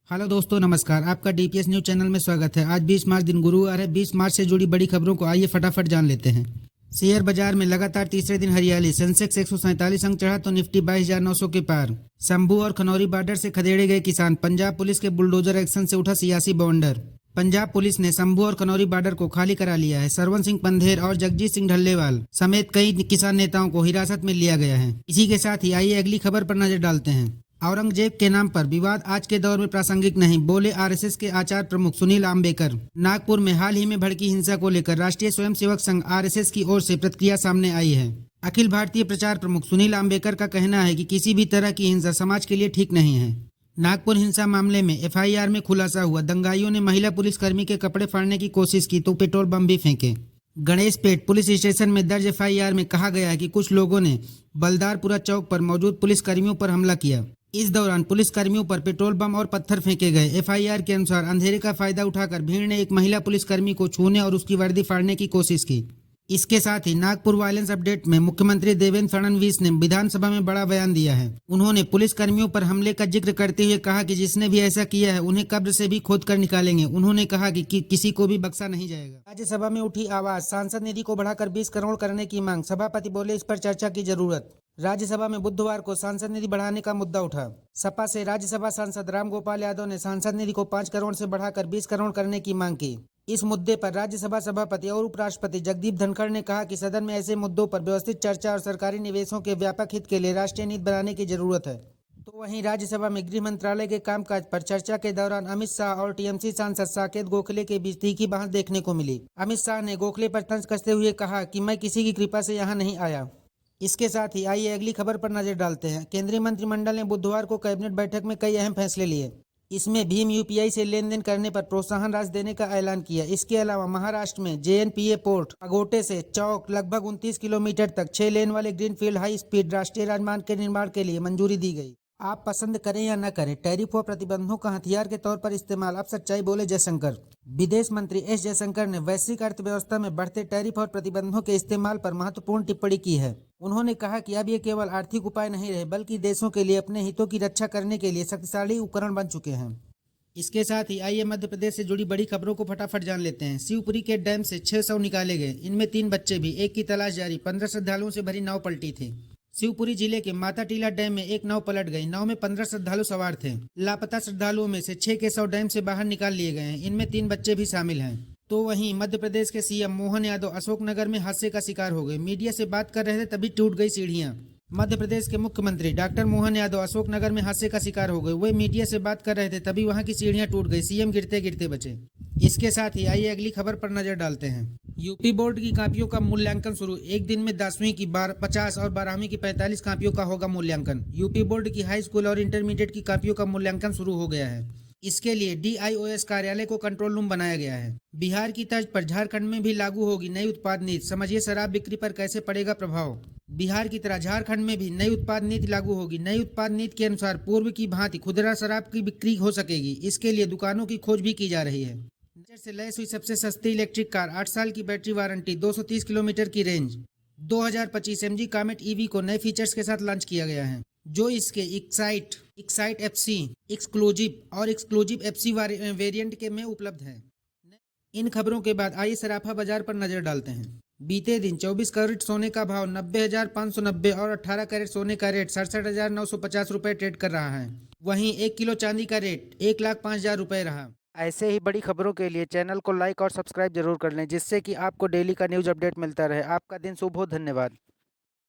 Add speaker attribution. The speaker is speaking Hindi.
Speaker 1: हेलो दोस्तों, नमस्कार। आपका डीपीएस न्यूज चैनल में स्वागत है। आज 20 मार्च दिन गुरुवार है। 20 मार्च से जुड़ी बड़ी खबरों को आइए फटाफट जान लेते हैं। शेयर बाजार में लगातार तीसरे दिन हरियाली। सेंसेक्स 147 अंक चढ़ा तो निफ्टी 22,900 के पार। शंभू और खनौरी बॉर्डर से खदेड़े गए किसान। पंजाब पुलिस के बुलडोजर एक्शन से उठा सियासी बवंडर। पंजाब पुलिस ने शंभू और खनौरी बॉर्डर को खाली करा लिया है। सरवन सिंह पंधेर और जगजीत सिंह ढल्लेवाल समेत कई किसान नेताओं को हिरासत में लिया गया है। इसी के साथ ही आइए अगली खबर पर नजर डालते हैं। औरंगजेब के नाम पर विवाद आज के दौर में प्रासंगिक नहीं, बोले आरएसएस के आचार प्रमुख सुनील आम्बेकर। नागपुर में हाल ही में भड़की हिंसा को लेकर राष्ट्रीय स्वयंसेवक संघ आरएसएस की ओर से प्रतिक्रिया सामने आई है। अखिल भारतीय प्रचार प्रमुख सुनील आम्बेकर का कहना है कि किसी भी तरह की हिंसा समाज के लिए ठीक नहीं है। नागपुर हिंसा मामले में एफआईआर में खुलासा हुआ, दंगाइयों ने महिला पुलिसकर्मी के कपड़े फाड़ने की कोशिश की तो पेट्रोल बम भी फेंके। गणेशपेट पुलिस स्टेशन में दर्ज एफआईआर में कहा गया है कि कुछ लोगों ने बलदारपुरा चौक पर मौजूद पुलिसकर्मियों पर हमला किया। इस दौरान पुलिसकर्मियों पर पेट्रोल बम और पत्थर फेंके गए। एफआईआर के अनुसार अंधेरे का फायदा उठाकर भीड़ ने एक महिला पुलिसकर्मी को छूने और उसकी वर्दी फाड़ने की कोशिश की। इसके साथ ही नागपुर वायलेंस अपडेट में मुख्यमंत्री देवेंद्र फडणवीस ने विधानसभा में बड़ा बयान दिया है। उन्होंने पुलिसकर्मियों पर हमले का जिक्र करते हुए कहा कि जिसने भी ऐसा किया है उन्हें कब्र से भी खोद कर निकालेंगे। उन्होंने कहा कि किसी को भी बख्शा नहीं जाएगा। राज्यसभा में उठी आवाज, सांसद निधि को बढ़ाकर 20 करोड़ करने की मांग। सभापति बोले इस पर चर्चा की जरूरत। राज्यसभा में बुधवार को सांसद निधि बढ़ाने का मुद्दा उठा। सपा से राज्यसभा सांसद रामगोपाल यादव ने सांसद निधि को 5 करोड़ से बढ़ाकर 20 करोड़ करने की मांग की। इस मुद्दे पर राज्यसभा सभापति और उपराष्ट्रपति जगदीप धनखड़ ने कहा कि सदन में ऐसे मुद्दों पर व्यवस्थित चर्चा और सरकारी निवेशों के व्यापक हित के लिए राष्ट्रीय नीति बनाने की जरूरत है। तो वहीं राज्यसभा में गृह मंत्रालय के कामकाज पर चर्चा के दौरान अमित शाह और टीएमसी सांसद साकेत गोखले के बीच तीखी बहस देखने को मिली। अमित शाह ने गोखले पर तंज कसते हुए कहा कि मैं किसी की कृपा से यहाँ नहीं आया। इसके साथ ही आइए अगली खबर पर नजर डालते हैं। केंद्रीय मंत्रिमंडल ने बुधवार को कैबिनेट बैठक में कई अहम फैसले लिए। इसमें भीम यूपीआई से लेन देन करने पर प्रोत्साहन राशि देने का ऐलान किया। इसके अलावा महाराष्ट्र में जेएनपीए पोर्ट अगोटे से चौक लगभग 29 किलोमीटर तक 6 लेन वाले ग्रीनफील्ड हाई स्पीड राष्ट्रीय राजमार्ग के निर्माण के लिए मंजूरी दी गई। आप पसंद करें या न करें, टैरिफ और प्रतिबंधों का हथियार के तौर पर इस्तेमाल अब सच्चाई, बोले जयशंकर। विदेश मंत्री एस जयशंकर ने वैश्विक अर्थव्यवस्था में बढ़ते टैरिफ और प्रतिबंधों के इस्तेमाल पर महत्वपूर्ण टिप्पणी की है। उन्होंने कहा कि अब ये केवल आर्थिक उपाय नहीं रहे बल्कि देशों के लिए अपने हितों की रक्षा करने के लिए शक्तिशाली उपकरण बन चुके हैं। इसके साथ ही आइए मध्य प्रदेश से जुड़ी बड़ी खबरों को फटाफट जान लेते हैं। शिवपुरी के डैम से 6 शव निकाले गए, इनमें 3 बच्चे भी। एक की तलाश जारी। 15 श्रद्धालुओं से भरी नाव पलटी थी। शिवपुरी जिले के माता टीला डैम में एक नाव पलट गई। नाव में 15 श्रद्धालु सवार थे। लापता श्रद्धालुओं में से 6 के शव डैम से बाहर निकाल लिए गए हैं, इनमें 3 बच्चे भी शामिल हैं। तो वहीं मध्य प्रदेश के सीएम मोहन यादव अशोकनगर में हादसे का शिकार हो गए। मीडिया से बात कर रहे थे तभी टूट गई सीढ़ियां। मध्य प्रदेश के मुख्यमंत्री डॉक्टर मोहन यादव अशोकनगर में हादसे का शिकार हो गए। वे मीडिया से बात कर रहे थे तभी वहां की सीढ़ियां टूट गई। सीएम गिरते गिरते बचे। इसके साथ ही आइए अगली खबर पर नजर डालते हैं। यूपी बोर्ड की कापियों का मूल्यांकन शुरू। एक दिन में 10वीं की 50 और 12वीं की 45 कापियों का होगा मूल्यांकन। यूपी बोर्ड की हाई स्कूल और इंटरमीडिएट की कापियों का मूल्यांकन शुरू हो गया है। इसके लिए डीआईओएस कार्यालय को कंट्रोल रूम बनाया गया है। बिहार की तर्ज पर झारखंड में भी लागू होगी नई उत्पाद नीति। समझिए शराब बिक्री पर कैसे पड़ेगा प्रभाव। बिहार की तरह झारखंड में भी नई उत्पाद नीति लागू होगी। नई उत्पाद नीति के अनुसार पूर्व की भांति खुदरा शराब की बिक्री हो सकेगी। इसके लिए दुकानों की खोज भी की जा रही है। नजर से लैस हुई सबसे सस्ती इलेक्ट्रिक कार, 8 साल की बैटरी वारंटी, 230 किलोमीटर की रेंज। 2025 एमजी कामेट ईवी को नए फीचर्स के साथ लॉन्च किया गया है, जो इसके एक्साइट एफसी एक्सक्लूसिव और एक्सक्लूसिव एफसी वेरिएंट के में उपलब्ध है। इन खबरों के बाद आइए सराफा बाजार पर नजर डालते हैं। बीते दिन 24 कैरेट सोने का भाव 90,590 और 18 कैरेट सोने का रेट 67,950 रुपए ट्रेड कर रहा है। वहीं 1 किलो चांदी का रेट 1,05,000 रुपए रहा। ऐसे ही बड़ी खबरों के लिए चैनल को लाइक और सब्सक्राइब जरूर कर लें, जिससे कि आपको डेली का न्यूज अपडेट मिलता रहे। आपका दिन शुभ हो। धन्यवाद।